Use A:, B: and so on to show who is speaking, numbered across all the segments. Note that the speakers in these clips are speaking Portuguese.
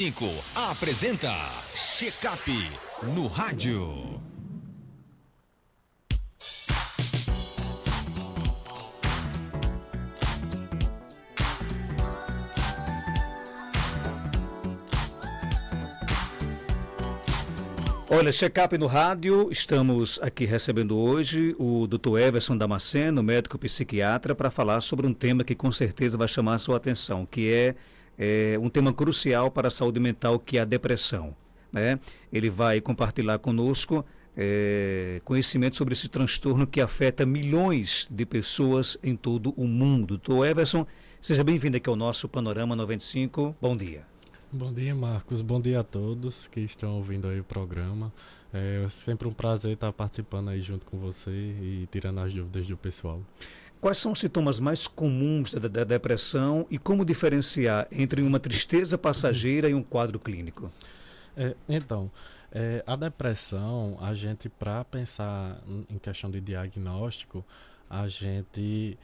A: 5 apresenta Check-up no rádio.
B: Olha, check-up no rádio, estamos aqui recebendo hoje o Dr. Everson Damasceno, médico psiquiatra, para falar sobre um tema que com certeza vai chamar a sua atenção, que é um tema crucial para a saúde mental, que é a depressão, né? Ele vai compartilhar conosco conhecimento sobre esse transtorno que afeta milhões de pessoas em todo o mundo. Dr. Everson, seja bem-vindo aqui ao nosso Panorama 95. Bom dia.
C: Bom dia, Marcos. Bom dia a todos que estão ouvindo aí o programa. É sempre um prazer estar participando aí junto com você e tirando as dúvidas do pessoal.
B: Quais são os sintomas mais comuns da depressão e como diferenciar entre uma tristeza passageira e um quadro clínico?
C: A depressão, a gente, para pensar em questão de diagnóstico, a gente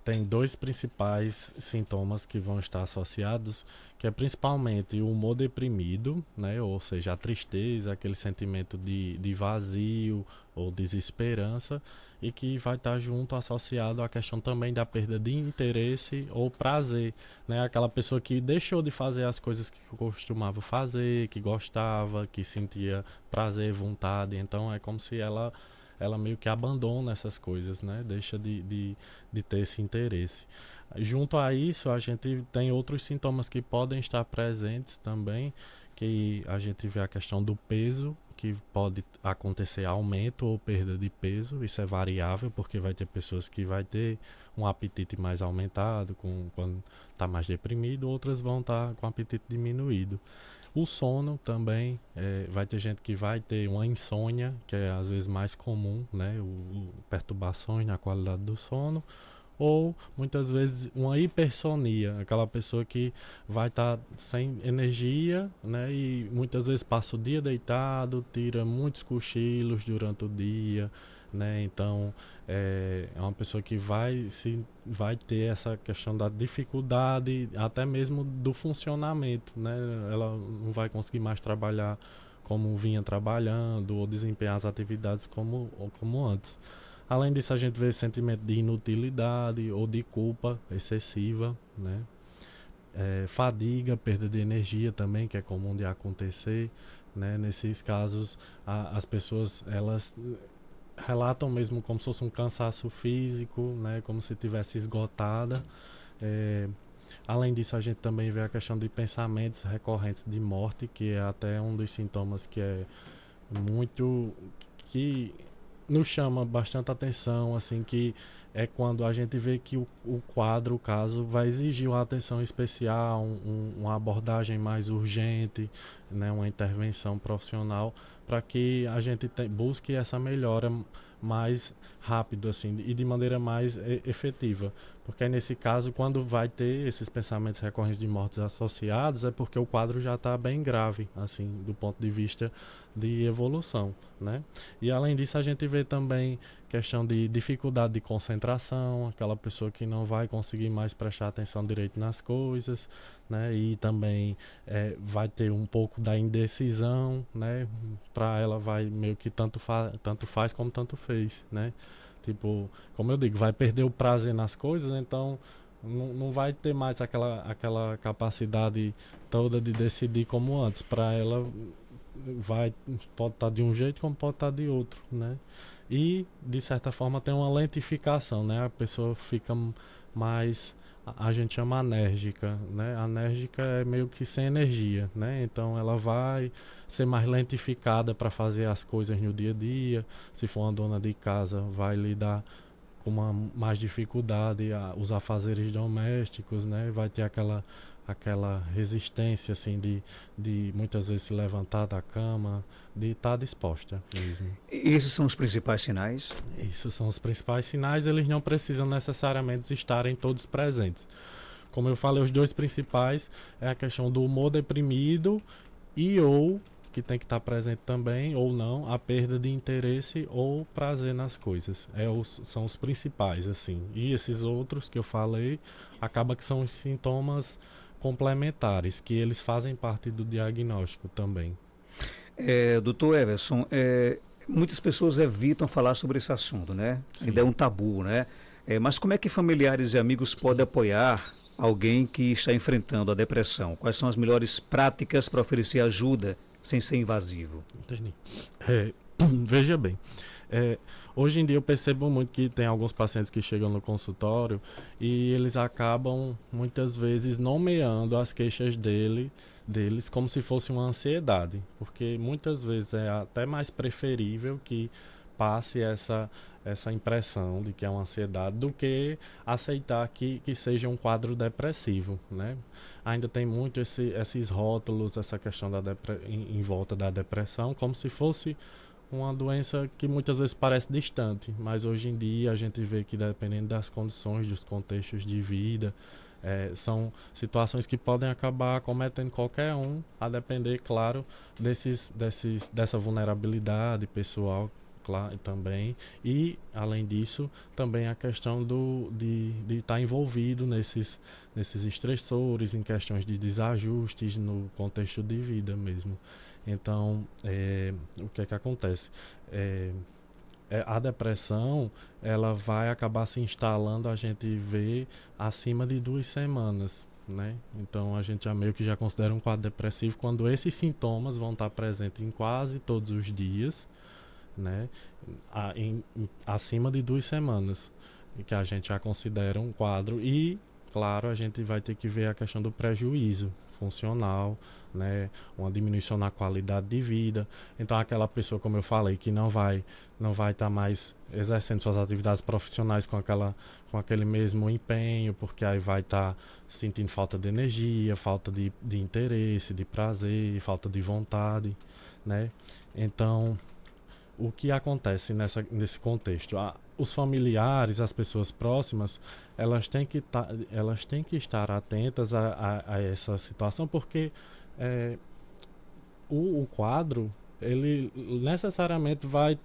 C: tem dois principais sintomas que vão estar associados, que é principalmente o humor deprimido, né? Ou seja, a tristeza, aquele sentimento de vazio ou desesperança, e que vai estar junto associado à questão também da perda de interesse ou prazer, né? Aquela pessoa que deixou de fazer as coisas que costumava fazer, que gostava, que sentia prazer, vontade, então é como se ela meio que abandona essas coisas, né? Deixa de ter esse interesse. Junto a isso, a gente tem outros sintomas que podem estar presentes também, que a gente vê a questão do peso, que pode acontecer aumento ou perda de peso. Isso é variável, porque vai ter pessoas que vai ter um apetite mais aumentado quando está mais deprimido, outras vão estar com o apetite diminuído. O sono também, vai ter gente que vai ter uma insônia, que é às vezes mais comum, né? Perturbações na qualidade do sono, ou muitas vezes uma hipersonia, aquela pessoa que vai estar sem energia, né? E muitas vezes passa o dia deitado, tira muitos cochilos durante o dia, né? Então é uma pessoa que vai ter essa questão da dificuldade até mesmo do funcionamento, né? Ela não vai conseguir mais trabalhar como vinha trabalhando ou desempenhar as atividades como antes. Além disso, a gente vê sentimento de inutilidade ou de culpa excessiva, né? Fadiga, perda de energia também, que é comum de acontecer, né? Nesses casos, as pessoas, elas relatam mesmo como se fosse um cansaço físico, né? Como se estivesse esgotada. Além disso, a gente também vê a questão de pensamentos recorrentes de morte, que é até um dos sintomas que é muito... que nos chama bastante atenção, assim, que é quando a gente vê que o quadro, o caso, vai exigir uma atenção especial, uma abordagem mais urgente, né, uma intervenção profissional, para que a gente busque essa melhora mais rápido, assim, e de maneira mais efetiva. Porque nesse caso, quando vai ter esses pensamentos recorrentes de mortes associados, é porque o quadro já está bem grave, assim, do ponto de vista de evolução, né? E além disso, a gente vê também questão de dificuldade de concentração, aquela pessoa que não vai conseguir mais prestar atenção direito nas coisas, né? E também vai ter um pouco da indecisão, né? Para ela vai meio que tanto faz como tanto fez, né? Tipo, como eu digo, vai perder o prazer nas coisas, então não vai ter mais aquela capacidade toda de decidir como antes. Para ela pode estar de um jeito como pode estar de outro, né? E de certa forma tem uma lentificação, né? A pessoa fica mais, a gente chama anérgica, né? Anérgica é meio que sem energia, né? Então ela vai ser mais lentificada para fazer as coisas no dia a dia. Se for uma dona de casa, vai lidar com mais dificuldade os afazeres domésticos, né? Vai ter aquela resistência, assim, de muitas vezes se levantar da cama, de estar disposta mesmo.
B: E esses são os principais sinais?
C: Isso são os principais sinais, eles não precisam necessariamente estarem todos presentes. Como eu falei, os dois principais é a questão do humor deprimido ou que tem que estar presente também, ou não, a perda de interesse ou prazer nas coisas. São os principais, assim. E esses outros que eu falei, acaba que são os sintomas complementares, que eles fazem parte do diagnóstico também.
B: Doutor Everson, muitas pessoas evitam falar sobre esse assunto, né?
C: Sim.
B: Ainda é um tabu, né? Mas como é que familiares e amigos podem apoiar alguém que está enfrentando a depressão? Quais são as melhores práticas para oferecer ajuda sem ser invasivo?
C: Entendi. Veja bem, hoje em dia eu percebo muito que tem alguns pacientes que chegam no consultório e eles acabam muitas vezes nomeando as queixas deles como se fosse uma ansiedade, porque muitas vezes é até mais preferível que passe essa impressão de que é uma ansiedade do que aceitar que seja um quadro depressivo, né? Ainda tem muito esses rótulos, essa questão em volta da depressão, como se fosse uma doença que muitas vezes parece distante, mas hoje em dia a gente vê que, dependendo das condições, dos contextos de vida, são situações que podem acabar acometendo qualquer um, a depender, claro, dessa vulnerabilidade pessoal, claro, também, e além disso também a questão de estar envolvido nesses estressores, em questões de desajustes no contexto de vida mesmo. Então, o que é que acontece? A depressão, ela vai acabar se instalando, a gente vê, acima de 2 semanas, né? Então, a gente meio que já considera um quadro depressivo quando esses sintomas vão estar presentes em quase todos os dias, né? Acima de 2 semanas, que a gente já considera um quadro. E, claro, a gente vai ter que ver a questão do prejuízo funcional, né, uma diminuição na qualidade de vida. Então aquela pessoa, como eu falei, que não vai estar mais exercendo suas atividades profissionais com aquele mesmo empenho, porque aí vai estar sentindo falta de energia, falta de interesse, de prazer, falta de vontade, né? Então, o que acontece nesse contexto? Os familiares, as pessoas próximas, elas têm que estar atentas a essa situação, porque o quadro, ele necessariamente vai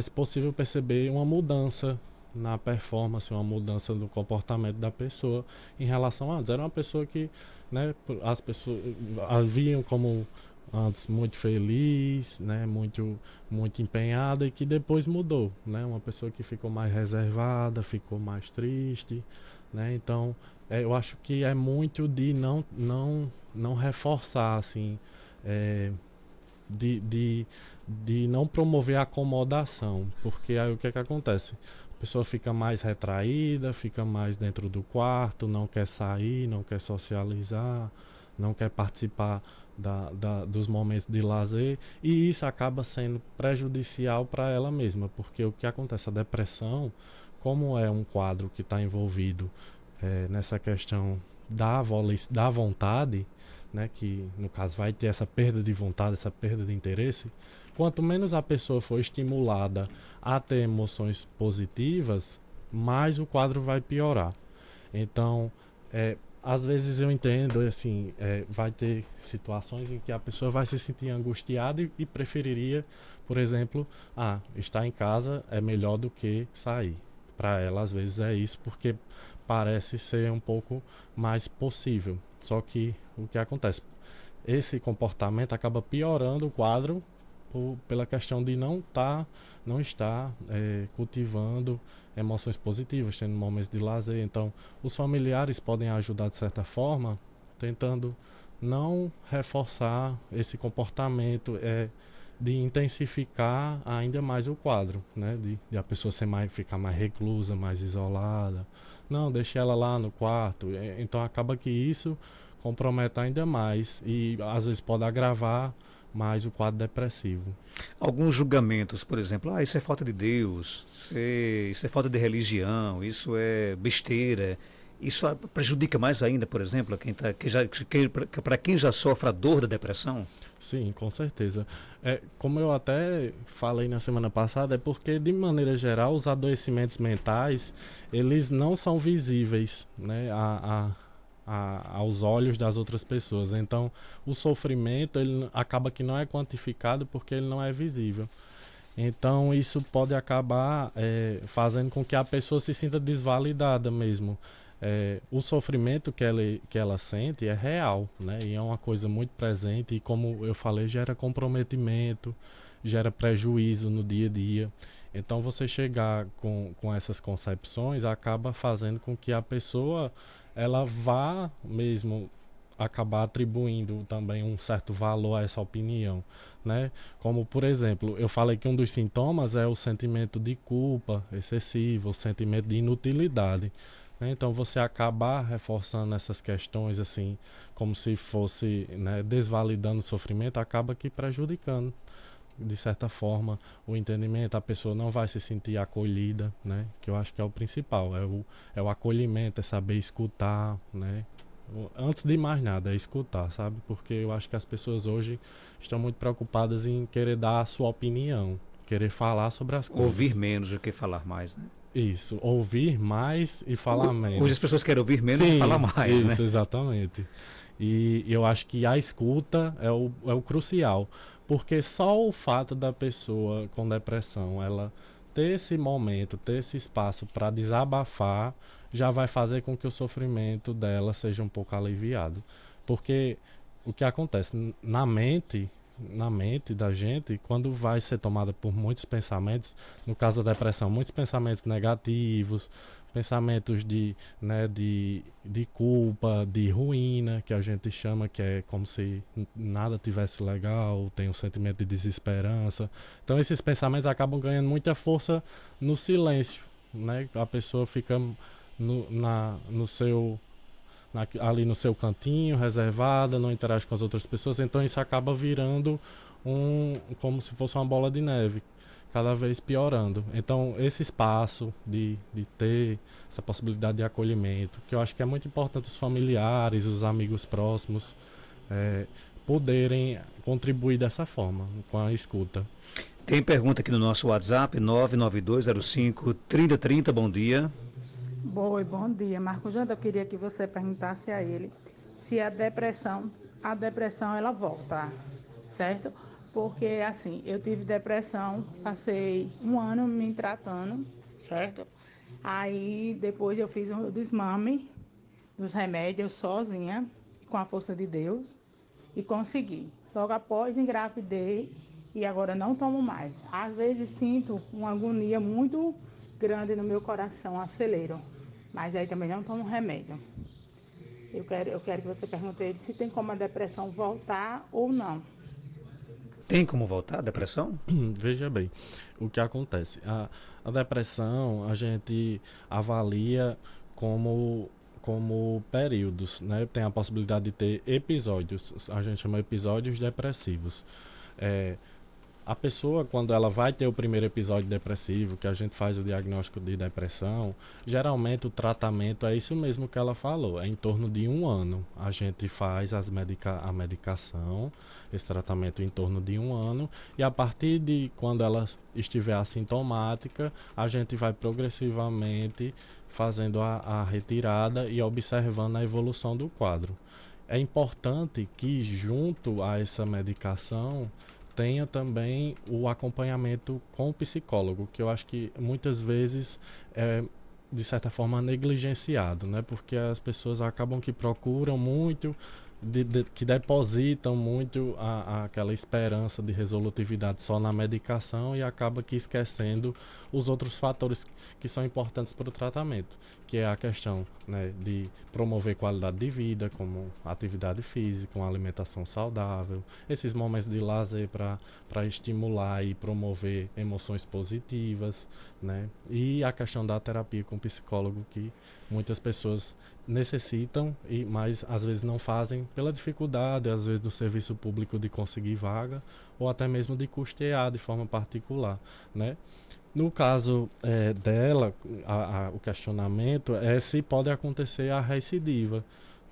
C: ser possível perceber uma mudança na performance, uma mudança no comportamento da pessoa em relação a antes. Era uma pessoa que, né, as pessoas a viam como antes muito feliz, né, muito empenhada, e que depois mudou, né, uma pessoa que ficou mais reservada, ficou mais triste, né? Então eu acho que é muito de não reforçar, assim, de não promover a acomodação, porque aí o que é que acontece? A pessoa fica mais retraída, fica mais dentro do quarto, não quer sair, não quer socializar, não quer participar dos momentos de lazer, e isso acaba sendo prejudicial para ela mesma, porque o que acontece? A depressão, como é um quadro que está envolvido nessa questão da vontade, né, que no caso vai ter essa perda de vontade, essa perda de interesse, quanto menos a pessoa for estimulada a ter emoções positivas, mais o quadro vai piorar. Então, às vezes eu entendo, assim, vai ter situações em que a pessoa vai se sentir angustiada e preferiria, por exemplo, estar em casa é melhor do que sair. Para ela, às vezes, é isso, porque parece ser um pouco mais possível. Só que o que acontece? Esse comportamento acaba piorando o quadro pela questão de não estar cultivando emoções positivas, tendo momentos de lazer. Então, os familiares podem ajudar de certa forma, tentando não reforçar esse comportamento, de intensificar ainda mais o quadro, né? De a pessoa ficar mais reclusa, mais isolada. Não, deixe ela lá no quarto. Então acaba que isso compromete ainda mais e às vezes pode agravar mais o quadro depressivo.
B: Alguns julgamentos, por exemplo, isso é falta de Deus, isso é falta de religião, isso é besteira. Isso prejudica mais ainda, por exemplo, para quem já sofre a dor da depressão?
C: Sim, com certeza. Como eu até falei na semana passada, é porque, de maneira geral, os adoecimentos mentais, eles não são visíveis, né, aos olhos das outras pessoas. Então, o sofrimento, ele acaba que não é quantificado porque ele não é visível. Então, isso pode acabar fazendo com que a pessoa se sinta desvalidada mesmo. o sofrimento que ela sente é real, né? E é uma coisa muito presente e, como eu falei, gera comprometimento, gera prejuízo no dia a dia. Então, você chegar com essas concepções acaba fazendo com que a pessoa ela vá mesmo acabar atribuindo também um certo valor a essa opinião, né? Como, por exemplo, eu falei que um dos sintomas é o sentimento de culpa excessivo, o sentimento de inutilidade, né? Então, você acabar reforçando essas questões assim, como se fosse, né, desvalidando o sofrimento, acaba que prejudicando de certa forma o entendimento. A pessoa não vai se sentir acolhida, né? Que eu acho que é o principal, é o acolhimento, é saber escutar, né? Antes de mais nada, é escutar, sabe? Porque eu acho que as pessoas hoje estão muito preocupadas em querer dar a sua opinião, querer falar sobre as coisas.
B: Ouvir menos do que falar mais, né?
C: Isso, ouvir mais e falar menos.
B: Hoje as pessoas querem ouvir menos e falar mais,
C: isso,
B: né?
C: Exatamente. E eu acho que a escuta é o crucial, porque só o fato da pessoa com depressão, ela ter esse momento, ter esse espaço para desabafar, já vai fazer com que o sofrimento dela seja um pouco aliviado. Porque o que acontece na mente da gente, quando vai ser tomada por muitos pensamentos, no caso da depressão, muitos pensamentos negativos, pensamentos de culpa, de ruína, que a gente chama, que é como se nada tivesse legal, tem um sentimento de desesperança. Então esses pensamentos acabam ganhando muita força no silêncio, né? A pessoa fica ali no seu cantinho, reservada, não interage com as outras pessoas, então isso acaba virando como se fosse uma bola de neve, cada vez piorando. Então esse espaço de ter essa possibilidade de acolhimento, que eu acho que é muito importante os familiares, os amigos próximos, poderem contribuir dessa forma, com a escuta.
B: Tem pergunta aqui no nosso WhatsApp, 99205-3030, bom dia.
D: Oi, bom dia. Marco Janda, eu queria que você perguntasse a ele se a depressão ela volta, certo? Porque, assim, eu tive depressão, passei 1 ano me tratando, certo? Aí, depois eu fiz o desmame dos remédios sozinha, com a força de Deus, e consegui. Logo após, engravidei e agora não tomo mais. Às vezes sinto uma agonia muito grande no meu coração, acelero. Mas aí também não tomo remédio. Eu quero que você pergunte a ele se tem como a depressão voltar ou não.
B: Tem como voltar a depressão?
C: Veja bem, o que acontece. A depressão a gente avalia como períodos, né? Tem a possibilidade de ter episódios, a gente chama episódios depressivos. A pessoa, quando ela vai ter o primeiro episódio depressivo, que a gente faz o diagnóstico de depressão, geralmente o tratamento é isso mesmo que ela falou, é em torno de 1 ano. A gente faz a medicação, esse tratamento em torno de 1 ano, e a partir de quando ela estiver assintomática, a gente vai progressivamente fazendo a retirada e observando a evolução do quadro. É importante que, junto a essa medicação, tenha também o acompanhamento com o psicólogo, que eu acho que muitas vezes é, de certa forma, negligenciado, né? Porque as pessoas acabam que procuram muito, que depositam muito aquela esperança de resolutividade só na medicação e acaba que esquecendo os outros fatores que são importantes para o tratamento, que é a questão, né, de promover qualidade de vida, como atividade física, uma alimentação saudável, esses momentos de lazer para estimular e promover emoções positivas, né? E a questão da terapia com psicólogo, que muitas pessoas necessitam, mas às vezes não fazem pela dificuldade, às vezes do serviço público, de conseguir vaga ou até mesmo de custear de forma particular, né? No caso dela, o questionamento é se pode acontecer a recidiva,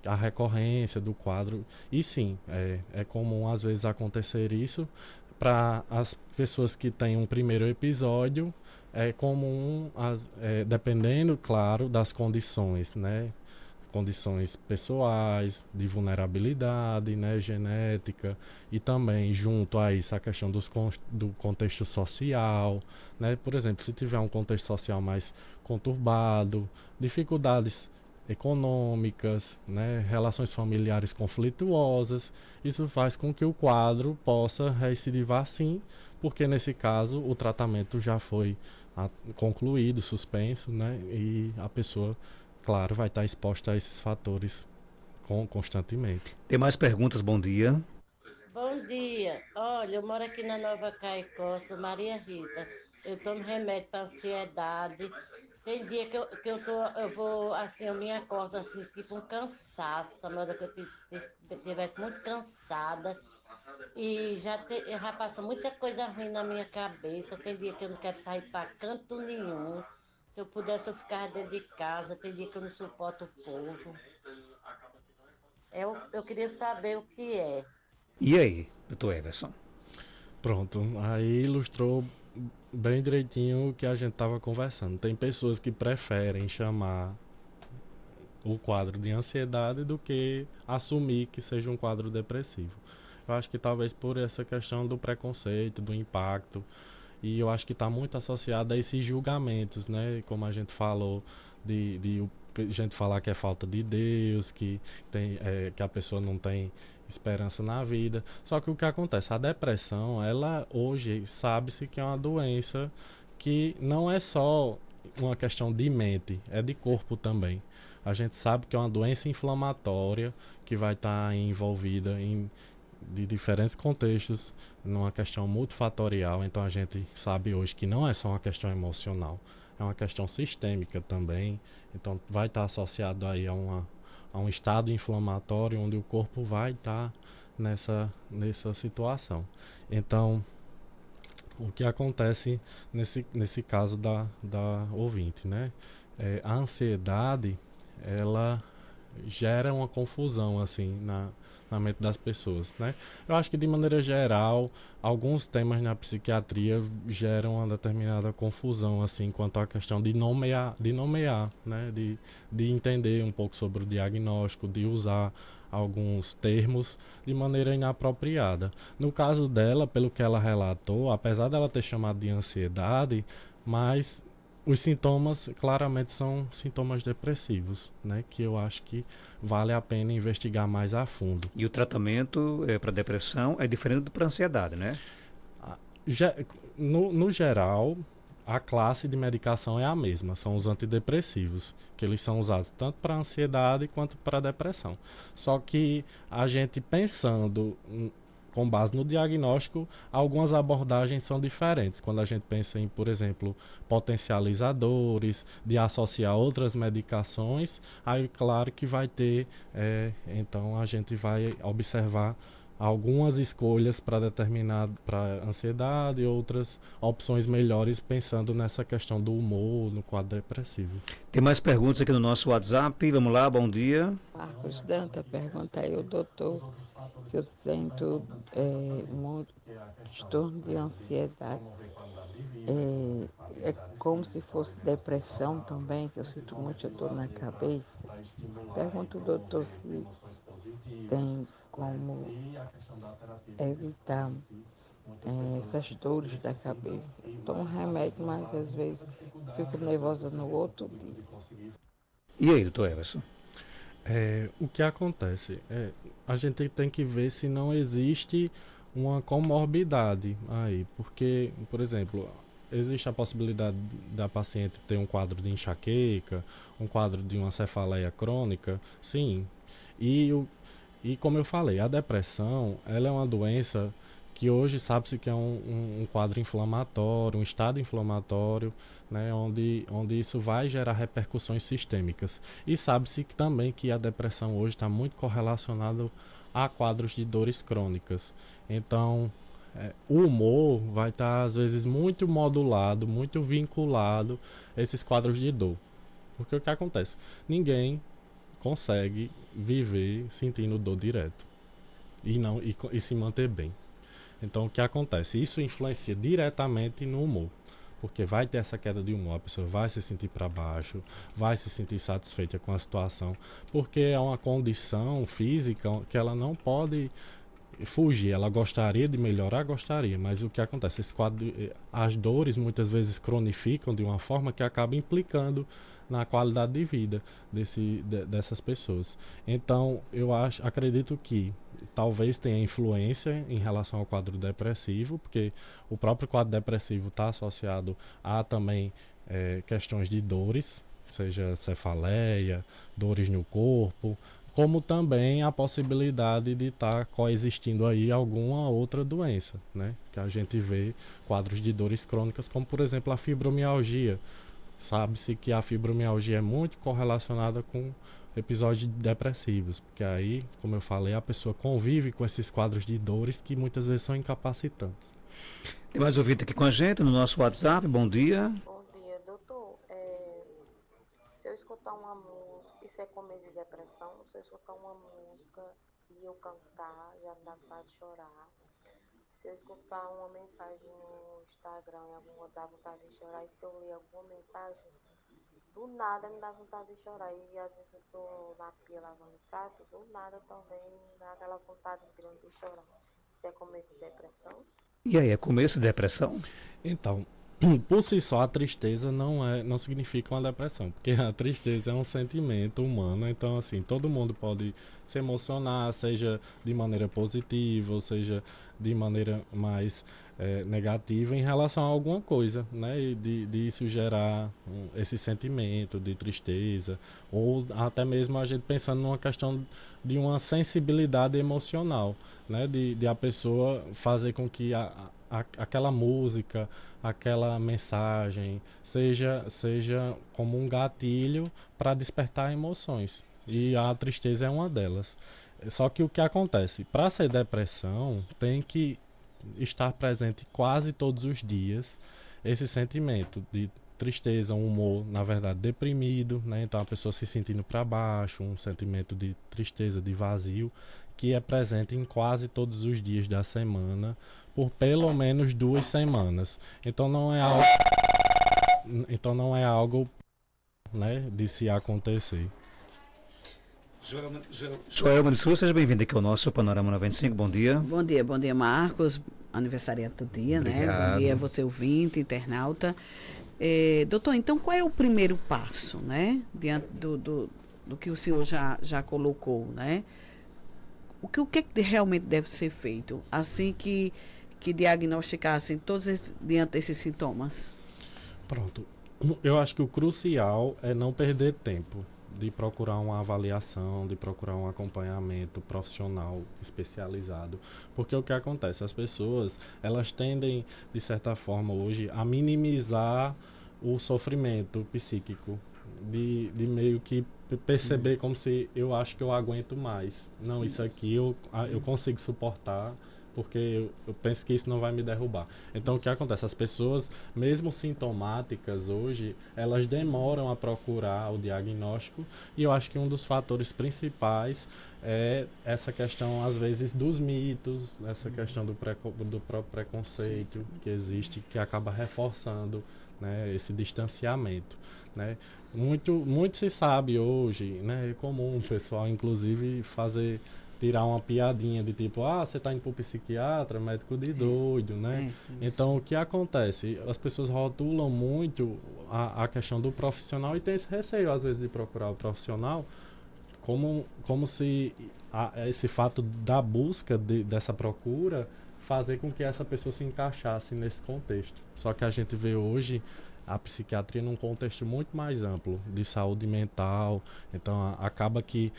C: a recorrência do quadro. E sim, é comum às vezes acontecer isso. Para as pessoas que têm um primeiro episódio, é comum, dependendo, claro, das condições, né? Condições pessoais, de vulnerabilidade, né, genética, e também junto a isso a questão do contexto social, né? Por exemplo, se tiver um contexto social mais conturbado, dificuldades econômicas, né, relações familiares conflituosas. Isso faz com que o quadro possa recidivar sim, porque nesse caso o tratamento já foi concluído, suspenso, né, e a pessoa, claro, vai estar exposta a esses fatores constantemente.
B: Tem mais perguntas? Bom dia.
E: Bom dia. Olha, eu moro aqui na Nova Caicó, sou Maria Rita. Eu tomo remédio para ansiedade. Tem dia eu vou, assim, eu me acordo, assim, tipo um cansaço, a hora que eu estivesse muito cansada. E já passa muita coisa ruim na minha cabeça. Tem dia que eu não quero sair para canto nenhum. Se eu pudesse, eu ficava dentro de casa. Tem dia que eu não suporto o povo. Eu queria saber o que é.
B: E aí, doutor Everson?
C: Pronto, aí ilustrou bem direitinho o que a gente estava conversando. Tem pessoas que preferem chamar o quadro de ansiedade do que assumir que seja um quadro depressivo. Eu acho que talvez por essa questão do preconceito, do impacto, e eu acho que está muito associado a esses julgamentos, né? Como a gente falou, de gente falar que é falta de Deus, que a pessoa não tem esperança na vida. Só que o que acontece? A depressão, ela hoje sabe-se que é uma doença que não é só uma questão de mente, é de corpo também. A gente sabe que é uma doença inflamatória que vai estar envolvida de diferentes contextos, numa questão multifatorial. Então a gente sabe hoje que não é só uma questão emocional, é uma questão sistêmica também. Então vai estar associado aí a um estado inflamatório onde o corpo vai estar nessa situação. Então, o que acontece nesse caso da ouvinte, né? A ansiedade, ela gera uma confusão assim na mente das pessoas, né? Eu acho que de maneira geral, alguns temas na psiquiatria geram uma determinada confusão assim quanto à questão de nomear, né? De entender um pouco sobre o diagnóstico, de usar alguns termos de maneira inapropriada. No caso dela, pelo que ela relatou, apesar dela ter chamado de ansiedade, mas os sintomas claramente são sintomas depressivos, né? Que eu acho que vale a pena investigar mais a fundo.
B: E o tratamento para depressão é diferente do para ansiedade, né?
C: No geral, a classe de medicação é a mesma, são os antidepressivos, que eles são usados tanto para ansiedade quanto para depressão. Só que a gente pensando com base no diagnóstico, algumas abordagens são diferentes. Quando a gente pensa em, por exemplo, potencializadores, de associar outras medicações, aí claro que vai ter, então a gente vai observar algumas escolhas para ansiedade e outras opções melhores pensando nessa questão do humor no quadro depressivo.
B: Tem mais perguntas aqui no nosso WhatsApp. Vamos lá, bom dia.
F: Marcos Danta, pergunta aí ao doutor que eu sinto um transtorno de ansiedade. É como se fosse depressão também, que eu sinto muita dor na cabeça. Pergunto ao doutor se tem como evitar essas dores da cabeça. Tomo remédio, mas às vezes fico nervosa no outro dia.
B: E aí, doutor Everson?
C: O que acontece? A gente tem que ver se não existe uma comorbidade aí, porque, por exemplo, existe a possibilidade da paciente ter um quadro de enxaqueca, um quadro de uma cefaleia crônica, sim. E como eu falei, a depressão, ela é uma doença que hoje sabe-se que é um quadro inflamatório, um estado inflamatório, né, onde isso vai gerar repercussões sistêmicas. E sabe-se também que a depressão hoje está muito correlacionada a quadros de dores crônicas. Então, o humor vai estar, às vezes, muito modulado, muito vinculado a esses quadros de dor. Porque o que acontece? Ninguém consegue viver sentindo dor direto e se manter bem. Então, o que acontece? Isso influencia diretamente no humor, porque vai ter essa queda de humor, a pessoa vai se sentir para baixo, vai se sentir satisfeita com a situação, porque é uma condição física que ela não pode fugir. Ela gostaria de melhorar, mas o que acontece? Esse quadro, as dores muitas vezes cronificam de uma forma que acaba implicando na qualidade de vida dessas pessoas. Então, acredito que talvez tenha influência em relação ao quadro depressivo, porque o próprio quadro depressivo está associado a também questões de dores, seja cefaleia, dores no corpo, como também a possibilidade de estar coexistindo aí alguma outra doença, né? Que a gente vê quadros de dores crônicas, como por exemplo a fibromialgia. Sabe-se que a fibromialgia é muito correlacionada com episódios depressivos, porque aí, como eu falei, a pessoa convive com esses quadros de dores que muitas vezes são incapacitantes.
B: Tem mais ouvinte aqui com a gente no nosso WhatsApp. Bom dia.
G: Bom dia, doutor. Se eu escutar uma música, isso é começo de depressão? Se eu escutar uma música e eu cantar, já me dá vontade de chorar. Se eu escutar uma mensagem no Instagram e dá vontade de chorar, e se eu ler alguma mensagem, do nada me dá vontade de chorar. E às vezes eu tô na pia lavando prato, do nada também me dá aquela vontade grande de chorar. Isso é começo de depressão?
B: E aí, é começo de depressão?
C: Então, por si só, a tristeza não significa uma depressão, porque a tristeza é um sentimento humano, então assim, todo mundo pode se emocionar, seja de maneira positiva, ou seja de maneira mais negativa em relação a alguma coisa, né? E de isso gerar esse sentimento de tristeza, ou até mesmo a gente pensando numa questão de uma sensibilidade emocional, né? De a pessoa fazer com que aquela música, aquela mensagem seja como um gatilho para despertar emoções. E a tristeza é uma delas. Só que o que acontece? Para ser depressão, tem que estar presente quase todos os dias esse sentimento de tristeza, um humor, na verdade, deprimido, né? Então a pessoa se sentindo para baixo, um sentimento de tristeza, de vazio, que é presente em quase todos os dias da semana, por pelo menos 2 semanas. Então não é algo, né, de se acontecer.
B: Joelma de Souza, seja bem-vindo aqui ao nosso Panorama 95, bom dia.
H: Bom dia Marcos, aniversariante do dia,
B: Obrigado.
H: né? Bom dia você ouvinte, internauta. Doutor, então qual é o primeiro passo, né? Diante do que o senhor já colocou, né? O que é que realmente deve ser feito assim que diagnosticassem todos diante desses sintomas?
C: Pronto. Eu acho que o crucial é não perder tempo de procurar uma avaliação, de procurar um acompanhamento profissional especializado. Porque o que acontece? As pessoas, elas tendem, de certa forma, hoje, a minimizar o sofrimento psíquico. De meio que perceber como se eu acho que eu aguento mais. Não, isso aqui eu consigo suportar, porque eu penso que isso não vai me derrubar. Então o que acontece? As pessoas, mesmo sintomáticas hoje, elas demoram a procurar o diagnóstico, e eu acho que um dos fatores principais é essa questão, às vezes, dos mitos, essa questão do próprio preconceito que existe, que acaba reforçando, né, esse distanciamento, né? Muito se sabe hoje, né? É comum o pessoal, inclusive, tirar uma piadinha de tipo, você tá indo pro psiquiatra, médico de doido, né? Então, o que acontece? As pessoas rotulam muito a questão do profissional e tem esse receio, às vezes, de procurar o profissional como se esse fato da busca dessa procura fazer com que essa pessoa se encaixasse nesse contexto. Só que a gente vê hoje a psiquiatria num contexto muito mais amplo, de saúde mental. Então, acaba que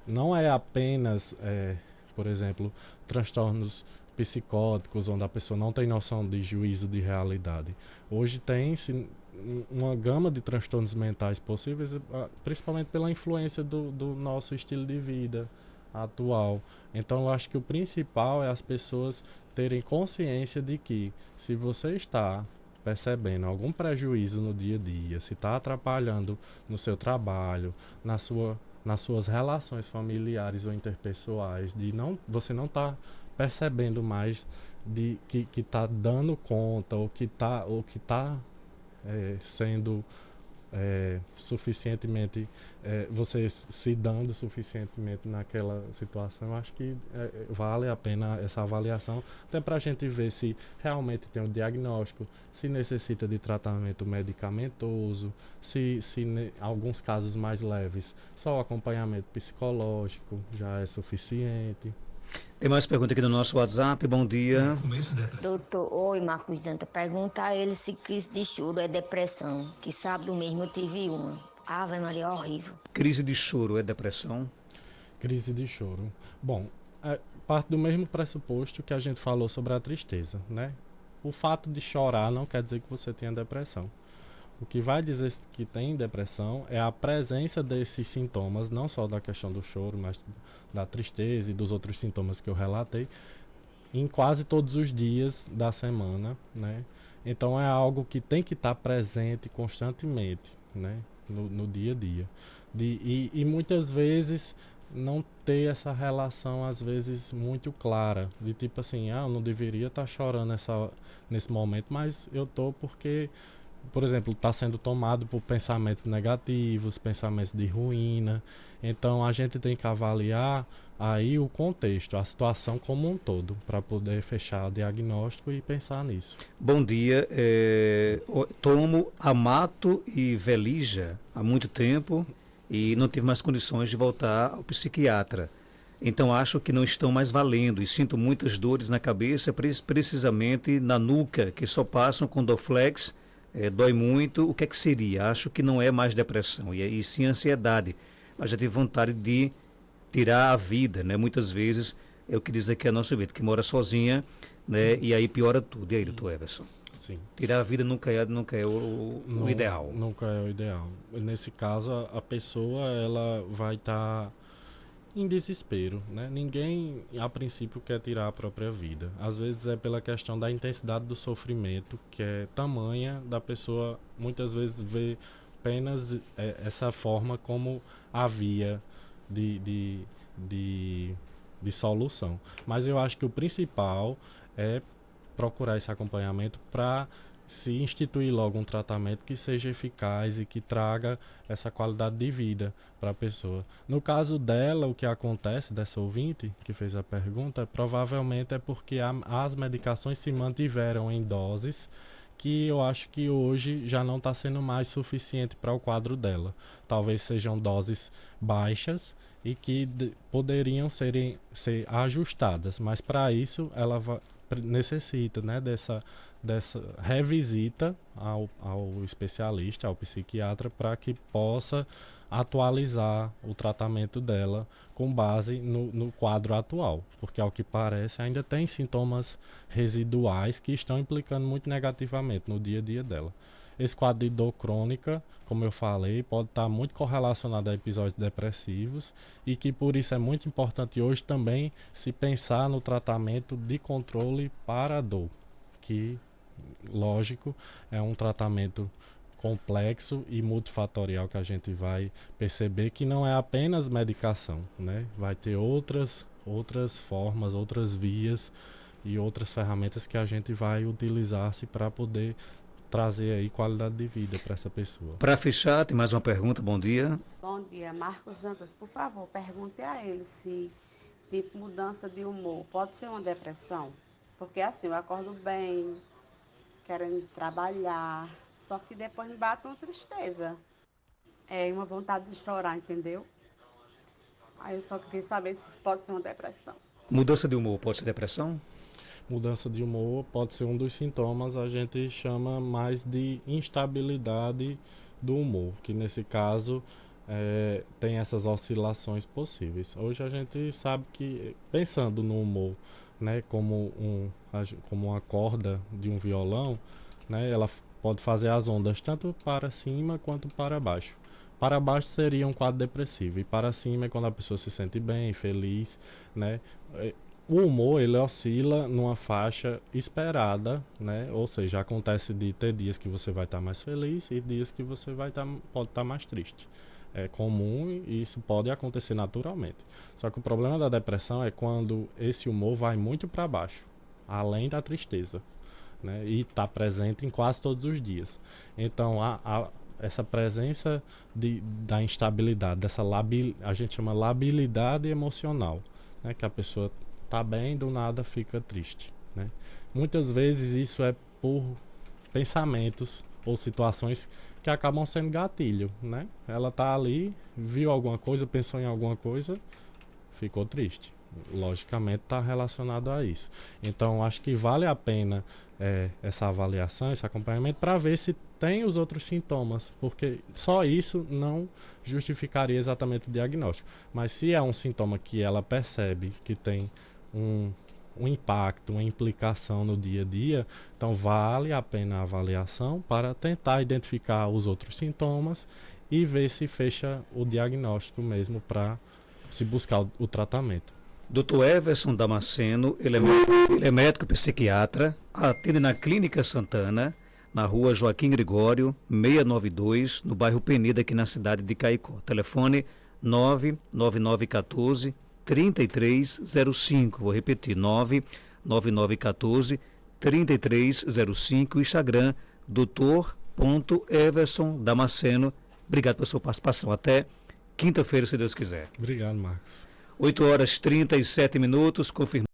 C: não é apenas, por exemplo, transtornos psicóticos, onde a pessoa não tem noção de juízo de realidade. Hoje tem-se uma gama de transtornos mentais possíveis, principalmente pela influência do nosso estilo de vida atual. Então, eu acho que o principal é as pessoas terem consciência de que, se você está percebendo algum prejuízo no dia a dia, se está atrapalhando no seu trabalho, nas suas relações familiares ou interpessoais, você não está percebendo mais que está dando conta, ou que está sendo suficientemente, você se dando suficientemente naquela situação, eu acho que vale a pena essa avaliação, até para a gente ver se realmente tem um diagnóstico, se necessita de tratamento medicamentoso, se em alguns casos mais leves, só o acompanhamento psicológico já é suficiente.
B: Tem mais pergunta aqui no nosso WhatsApp. Bom dia.
I: Doutor, oi, Marcos Danta. Pergunta a ele se crise de choro é depressão, que sábado mesmo eu tive uma. Ave Maria, horrível.
B: Crise de choro é depressão?
C: Crise de choro. Bom, parte do mesmo pressuposto que a gente falou sobre a tristeza, né? O fato de chorar não quer dizer que você tenha depressão. O que vai dizer que tem depressão é a presença desses sintomas, não só da questão do choro, mas da tristeza e dos outros sintomas que eu relatei, em quase todos os dias da semana, né? Então é algo que tem que estar presente constantemente, né? No dia a dia. E muitas vezes não ter essa relação, às vezes, muito clara. De tipo assim, eu não deveria estar chorando nesse momento, mas eu tô porque, por exemplo, está sendo tomado por pensamentos negativos, pensamentos de ruína. Então a gente tem que avaliar aí o contexto, a situação como um todo, para poder fechar o diagnóstico e pensar nisso.
B: Bom dia. Tomo Amato e Velija há muito tempo e não tive mais condições de voltar ao psiquiatra. Então acho que não estão mais valendo e sinto muitas dores na cabeça, precisamente na nuca, que só passam com Dorflex. Dói muito. O que é que seria? Acho que não é mais depressão, e sim ansiedade. Mas já tive vontade de tirar a vida, né? Muitas vezes é o que diz aqui a nossa vida, que mora sozinha, né? E aí piora tudo. E aí, doutor Everson?
C: Sim.
B: Tirar a vida nunca é o ideal.
C: Nunca é o ideal. Nesse caso, a pessoa ela vai estar em desespero, né? Ninguém, a princípio, quer tirar a própria vida. Às vezes é pela questão da intensidade do sofrimento, que é tamanha da pessoa, muitas vezes, ver apenas essa forma como a via de solução. Mas eu acho que o principal é procurar esse acompanhamento para se instituir logo um tratamento que seja eficaz e que traga essa qualidade de vida para a pessoa. No caso dela, o que acontece, dessa ouvinte que fez a pergunta, provavelmente é porque as medicações se mantiveram em doses que eu acho que hoje já não está sendo mais suficiente para o quadro dela. Talvez sejam doses baixas e que poderiam ser ajustadas, mas para isso ela necessita, né, dessa revisita ao especialista, ao psiquiatra, para que possa atualizar o tratamento dela com base no quadro atual, porque ao que parece ainda tem sintomas residuais que estão implicando muito negativamente no dia a dia dela. Esse quadro de dor crônica, como eu falei, pode estar muito correlacionado a episódios depressivos e que por isso é muito importante hoje também se pensar no tratamento de controle para a dor, que, lógico, é um tratamento complexo e multifatorial que a gente vai perceber que não é apenas medicação, né? Vai ter outras formas, outras vias e outras ferramentas que a gente vai utilizar-se para poder trazer aí qualidade de vida para essa pessoa.
B: Para fechar, tem mais uma pergunta. Bom dia.
J: Bom dia, Marcos Dantas. Por favor, pergunte a ele se tipo mudança de humor pode ser uma depressão. Porque assim, eu acordo bem, querendo trabalhar, só que depois me bate uma tristeza. Uma vontade de chorar, entendeu? Aí eu só queria saber se isso pode ser uma depressão.
B: Mudança de humor pode ser depressão?
C: Mudança de humor pode ser um dos sintomas, a gente chama mais de instabilidade do humor, que nesse caso tem essas oscilações possíveis. Hoje a gente sabe que, pensando no humor, né, como uma corda de um violão, né, ela pode fazer as ondas tanto para cima quanto para baixo. Para baixo seria um quadro depressivo e para cima é quando a pessoa se sente bem, feliz, né? O humor, ele oscila numa faixa esperada, né? Ou seja, acontece de ter dias que você vai estar mais feliz e dias que você pode estar mais triste. É comum e isso pode acontecer naturalmente. Só que o problema da depressão é quando esse humor vai muito para baixo, além da tristeza, né? E está presente em quase todos os dias. Então, essa presença da instabilidade, a gente chama labilidade emocional, né? Que a pessoa está bem, do nada fica triste, né? Muitas vezes isso é por pensamentos ou situações que acabam sendo gatilho, né? Ela está ali, viu alguma coisa, pensou em alguma coisa, ficou triste. Logicamente está relacionado a isso. Então acho que vale a pena essa avaliação, esse acompanhamento, para ver se tem os outros sintomas, porque só isso não justificaria exatamente o diagnóstico. Mas se é um sintoma que ela percebe que tem um impacto, uma implicação no dia a dia, então vale a pena a avaliação para tentar identificar os outros sintomas e ver se fecha o diagnóstico mesmo para se buscar o tratamento.
B: Dr. Everson Damasceno, ele é médico psiquiatra, atende na Clínica Santana, na rua Joaquim Gregório, 692, no bairro Penida, aqui na cidade de Caicó. Telefone 99914-3305. Vou repetir, 99914-3305. Instagram, Dr. Everson Damasceno. Obrigado pela sua participação. Até quinta-feira, se Deus quiser.
C: Obrigado, Marcos.
B: 8 horas 37 minutos, confirmado.